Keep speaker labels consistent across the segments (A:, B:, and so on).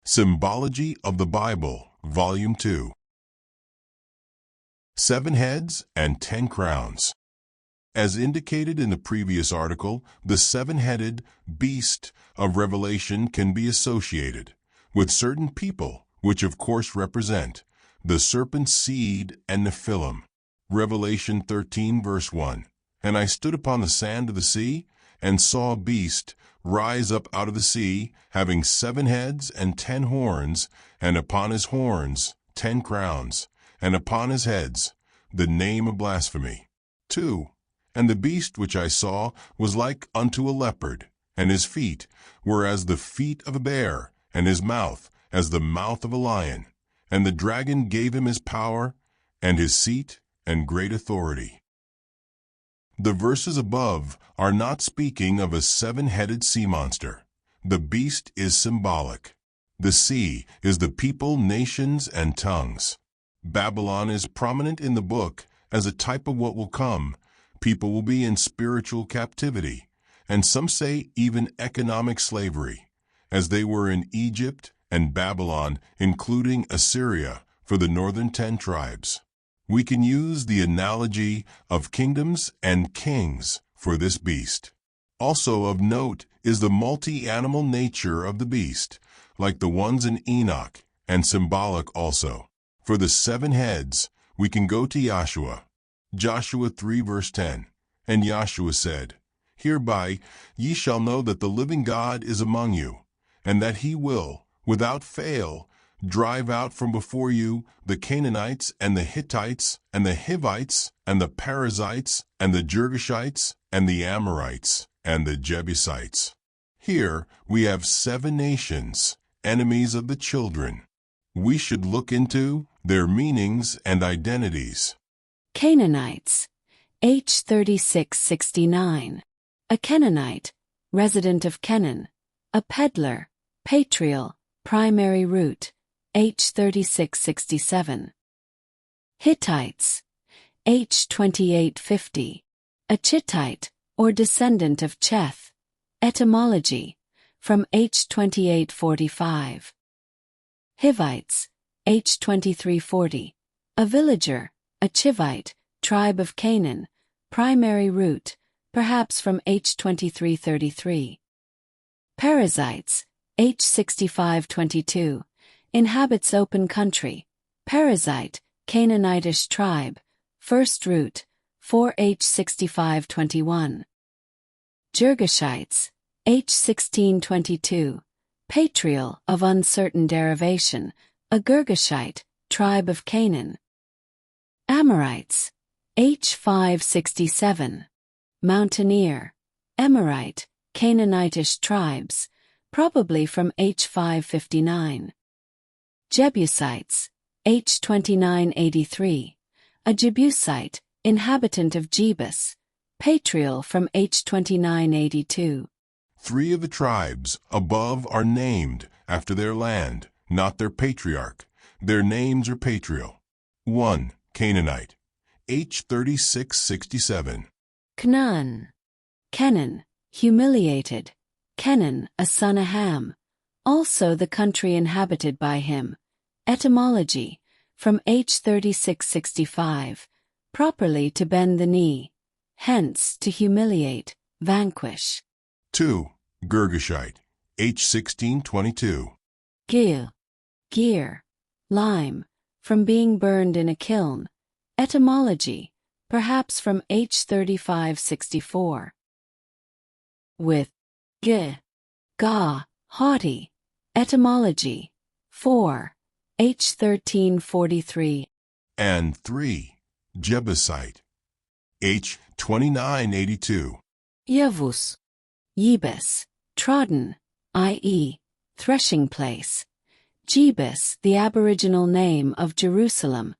A: Symbology of the Bible, Volume 2. 7 heads and 10 crowns. As indicated in the previous article, the seven-headed beast of Revelation can be associated with certain people, which of course represent the serpent's seed and Nephilim. Revelation 13 verse 1. And I stood upon the sand of the sea, and saw a beast rise up out of the sea, having 7 heads and 10 horns, and upon his horns 10 crowns, and upon his heads the name of blasphemy. 2. And the beast which I saw was like unto a leopard, and his feet were as the feet of a bear, and his mouth as the mouth of a lion. And the dragon gave him his power, and his seat, and great authority. The verses above are not speaking of a 7-headed sea monster. The beast is symbolic. The sea is the people, nations, and tongues. Babylon is prominent in the book as a type of what will come. People will be in spiritual captivity, and some say even economic slavery, as they were in Egypt and Babylon, including Assyria, for the northern 10 tribes. We can use the analogy of kingdoms and kings for this beast. Also of note is the multi-animal nature of the beast, like the ones in Enoch, and symbolic also. For the 7 heads, we can go to Joshua. Joshua 3 verse 10. And Joshua said, Hereby ye shall know that the living God is among you, and that he will, without fail, drive out from before you the Canaanites and the Hittites and the Hivites and the Perizzites and the Girgashites and the Amorites and the Jebusites. Here we have 7 nations, enemies of the children. We should look into their meanings and identities.
B: Canaanites, H 3669. A Canaanite, resident of Kenan. A peddler, patrial, primary root, H 3667. Hittites, H 2850. A Chittite, or descendant of Cheth. Etymology, from H 2845. Hivites, H 2340. A villager, a Chivite, tribe of Canaan, primary root, perhaps from H 2333. Perizzites, H 6522. Inhabits open country. Perizzite, Canaanitish tribe. First root, 4H 6521. Girgashites, H 1622. Patrial, of uncertain derivation, a Girgashite, tribe of Canaan. Amorites, H 567. Mountaineer, Amorite, Canaanitish tribes, probably from H 559. Jebusites, H 2983. A Jebusite, inhabitant of Jebus, patrial from H 2982.
A: 3 of the tribes above are named after their land, not their patriarch. Their names are patrial. 1. Canaanite, H 3667.
B: Canaan, Kenan, humiliated. Kenan, a son of Ham, also the country inhabited by him. Etymology, from H 3665, properly to bend the knee, hence to humiliate, vanquish.
A: 2. Girgashite, H 1622.
B: Gil, gear, lime, from being burned in a kiln. Etymology, perhaps from H 3564. With G, ga, haughty. Etymology, 4. H 1343.
A: And 3. Jebusite, H 2982.
B: Yevus, Yebus, trodden, i.e., threshing place. Jebus, the aboriginal name of Jerusalem.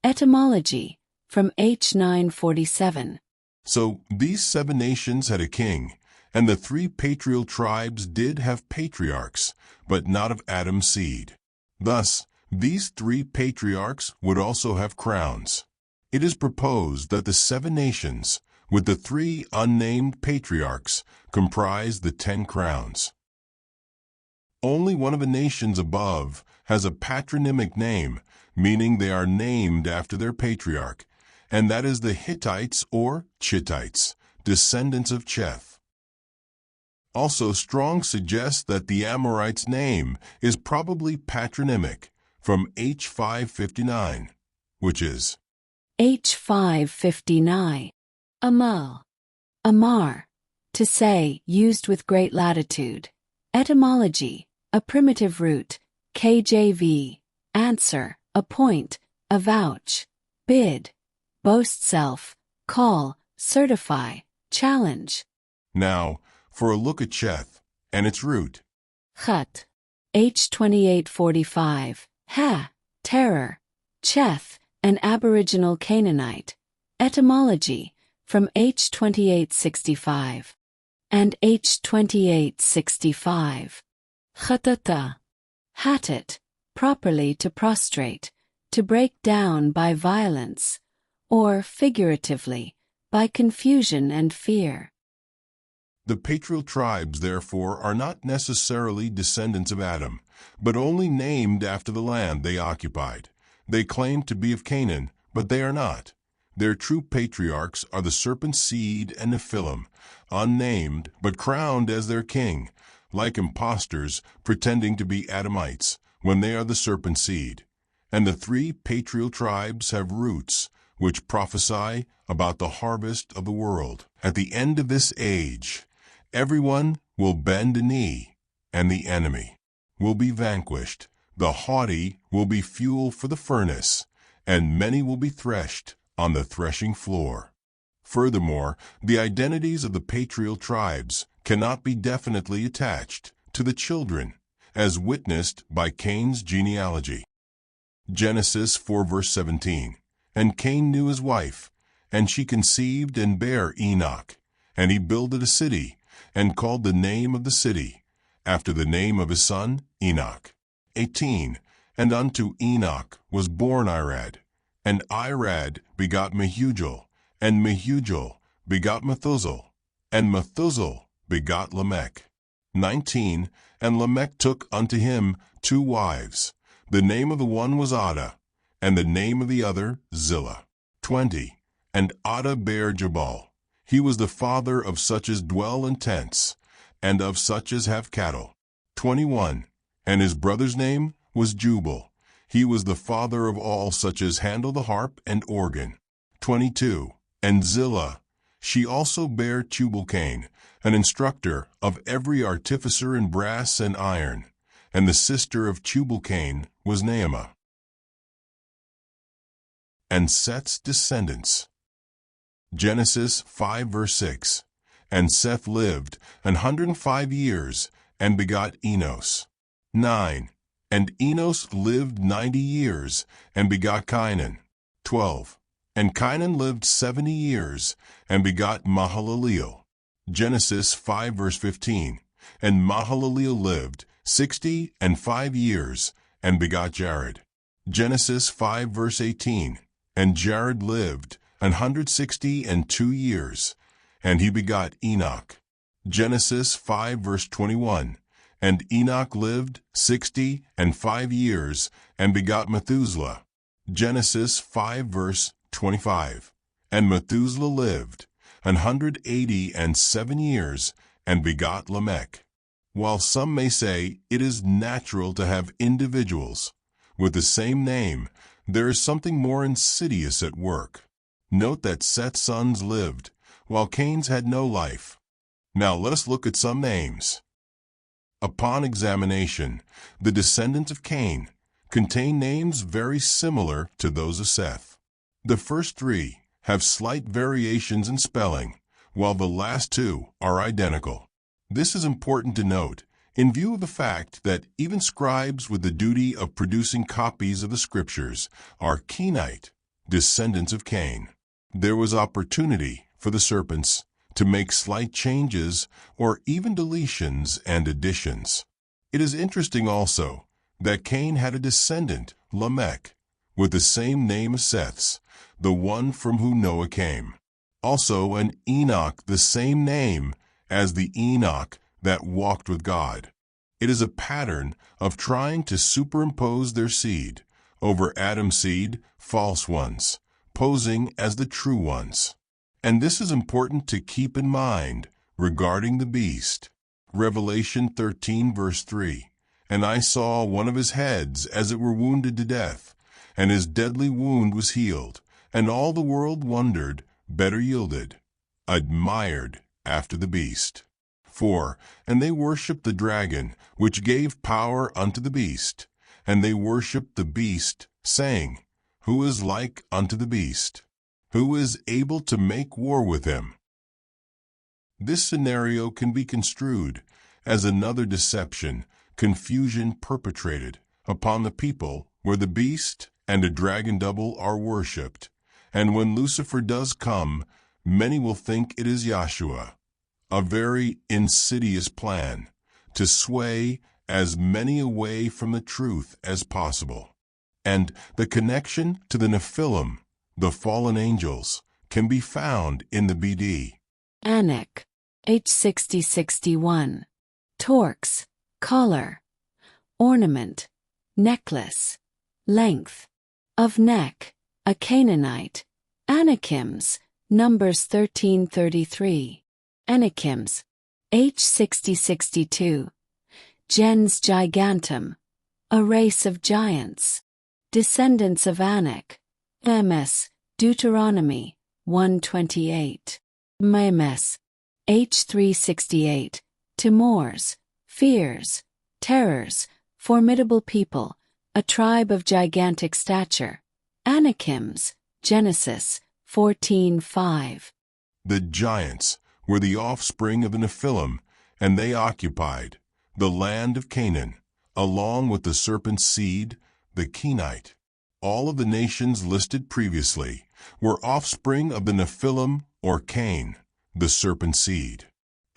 B: Etymology, from H 947.
A: So these 7 nations had a king, and the 3 patrial tribes did have patriarchs, but not of Adam's seed. Thus, these 3 patriarchs would also have crowns. It is proposed that the 7 nations, with the 3 unnamed patriarchs, comprise the 10 crowns. Only one of the nations above has a patronymic name, meaning they are named after their patriarch, and that is the Hittites or Chittites, descendants of Cheth. Also, Strong suggests that the Amorites' name is probably patronymic from H559, which is
B: H559. Amal. Amar. To say, used with great latitude. Etymology. A primitive root. KJV. Answer. Appoint. Avouch. Bid. Boast self. Call. Certify. Challenge.
A: Now, for a look at Cheth and its root.
B: Chat. H2845. Ha. Terror. Cheth, an aboriginal Canaanite. Etymology. From H2865. And H2865. Khatata. Hattat. Properly to prostrate, to break down by violence, or figuratively, by confusion and fear.
A: The patrial tribes, therefore, are not necessarily descendants of Adam, but only named after the land they occupied. They claim to be of Canaan, but they are not. Their true patriarchs are the serpent seed and Nephilim, unnamed but crowned as their king, like impostors pretending to be Adamites when they are the serpent seed. And the three patrial tribes have roots, which prophesy about the harvest of the world. At the end of this age, everyone will bend a knee, and the enemy will be vanquished. The haughty will be fuel for the furnace, and many will be threshed on the threshing floor. Furthermore, the identities of the patrial tribes cannot be definitely attached to the children, as witnessed by Cain's genealogy. Genesis 4 verse 17. And Cain knew his wife, and she conceived and bare Enoch. And he builded a city, and called the name of the city, after the name of his son Enoch. 18. And unto Enoch was born Irad, and Irad begot Mehujael, and Mehujael begot Methuselah, and Methuselah begot Lamech. 19. And Lamech took unto him 2 wives. The name of the one was Adah, and the name of the other Zillah. 20. And Adah bare Jabal. He was the father of such as dwell in tents, and of such as have cattle. 21. And his brother's name was Jubal. He was the father of all such as handle the harp and organ. 22. And Zillah, she also bare Tubal-Cain, an instructor of every artificer in brass and iron. And the sister of Tubal-Cain was Naamah. And Seth's descendants. Genesis 5 verse 6. And Seth lived 105 years, and begot Enos. 9. And Enos lived 90 years, and begot Cainan. 12. And Cainan lived 70 years, and begot Mahalaleel. Genesis 5 verse 15. And Mahalaleel lived 65 years, and begot Jared. Genesis 5 verse 18. And Jared lived 162 years, and he begot Enoch. Genesis 5 verse 21. And Enoch lived 65 years, and begot Methuselah. Genesis 5 verse 25. And Methuselah lived 187 years, and begot Lamech. While some may say it is natural to have individuals with the same name, there is something more insidious at work. Note that Seth's sons lived, while Cain's had no life. Now let us look at some names. Upon examination, the descendants of Cain contain names very similar to those of Seth. The first 3 have slight variations in spelling, while the last 2 are identical. This is important to note, in view of the fact that even scribes with the duty of producing copies of the Scriptures are Kenite, descendants of Cain. There was opportunity for the serpents to make slight changes or even deletions and additions. It is interesting also that Cain had a descendant, Lamech, with the same name as Seth's, the one from whom Noah came. Also an Enoch, the same name as the Enoch that walked with God. It is a pattern of trying to superimpose their seed over Adam's seed, false ones, posing as the true ones. And this is important to keep in mind regarding the beast. Revelation 13 verse 3, "And I saw one of his heads as it were wounded to death, and his deadly wound was healed, and all the world wondered, better yielded, admired after the beast. 4. And they worshipped the dragon, which gave power unto the beast, and they worshipped the beast, saying, Who is like unto the beast? Who is able to make war with him?" This scenario can be construed as another deception, confusion perpetrated upon the people where the beast and a dragon double are worshipped, and when Lucifer does come, many will think it is Yahshua. A very insidious plan to sway as many away from the truth as possible. And the connection to the Nephilim, the fallen angels, can be found in the BD.
B: Anak, H6061. Torques, collar. Ornament, necklace. Length of neck, a Canaanite. Anakims, Numbers 13:33. Anakims, H6062. Gens gigantum, a race of giants. Descendants of Anak. MS, Deuteronomy 1:28. Memes, H368. Timors, fears, terrors, formidable people, a tribe of gigantic stature. Anakims, Genesis 14:5.
A: The giants were the offspring of the Nephilim, and they occupied the land of Canaan, along with the serpent's seed, the Kenite. All of the nations listed previously were offspring of the Nephilim or Cain, the serpent seed.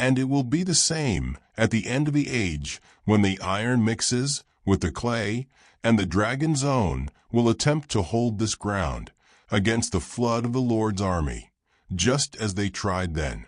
A: And it will be the same at the end of the age when the iron mixes with the clay, and the dragon's own will attempt to hold this ground against the flood of the Lord's army, just as they tried then.